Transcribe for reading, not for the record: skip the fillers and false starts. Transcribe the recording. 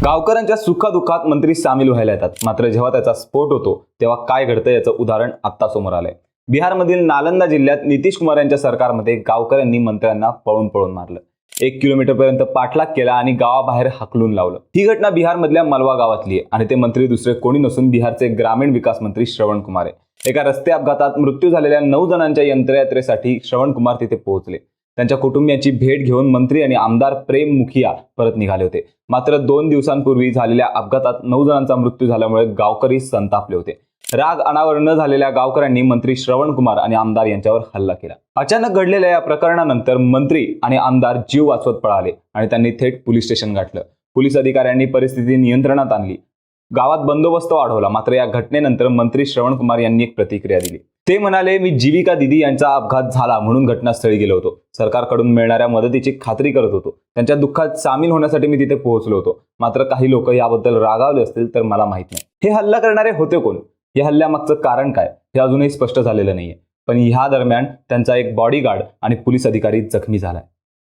गावकऱ्यांच्या सुखदुःखात मंत्री सामील व्हायला येतात, मात्र जेव्हा त्याचा स्फोट होतो तेव्हा काय घडतं याचं उदाहरण आत्ता समोर आलंय। बिहारमधील नालंदा जिल्ह्यात नितीश कुमार यांच्या सरकारमध्ये गावकऱ्यांनी मंत्र्यांना पळून पळून मारलं, 1 किलोमीटरपर्यंत पाठलाग केला आणि गावाबाहेर हाकलून लावलं। ही घटना बिहारमधल्या मलवा गावातली आहे आणि ते मंत्री दुसरे कोणी नसून बिहारचे ग्रामीण विकास मंत्री श्रवण कुमार आहे। एका रस्ते अपघातात मृत्यू झालेल्या 9 जणांच्या यंत्रयात्रेसाठी श्रवण कुमार तिथे पोहोचले। त्यांच्या कुटुंबियांची भेट घेऊन मंत्री आणि आमदार प्रेम मुखिया परत निघाले होते। मात्र 2 दिवसांपूर्वी झालेल्या अपघातात 9 जणांचा मृत्यू झाल्यामुळे गावकरी संतापले होते। राग अनावर न झालेल्या गावकऱ्यांनी मंत्री श्रवण कुमार आणि आमदार यांच्यावर हल्ला केला। अचानक घडलेल्या या प्रकरणानंतर मंत्री आणि आमदार जीव वाचवत पळाले आणि त्यांनी थेट पोलीस स्टेशन गाठलं। पोलीस अधिकाऱ्यांनी परिस्थिती नियंत्रणात आणली, गावात बंदोबस्त वाढवला। मात्र या घटनेनंतर मंत्री श्रवण कुमार यांनी एक प्रतिक्रिया दिली। ते म्हणाले, मी जीविका दिदी यांचा अपघात झाला म्हणून घटनास्थळी गेलो होतो, सरकारकडून मिळणाऱ्या मदतीची खात्री करत होतो, त्यांच्या दुःखात सामील होण्यासाठी मी तिथे पोहोचलो होतो। मात्र काही लोक याबद्दल रागावले असतील तर मला माहित नाही। हे हल्ला करणारे होते कोण, या हल्ल्यामागचं कारण काय हे अजूनही स्पष्ट झालेलं नाहीये। पण ह्या दरम्यान त्यांचा एक बॉडीगार्ड आणि पोलीस अधिकारी जखमी झालाय।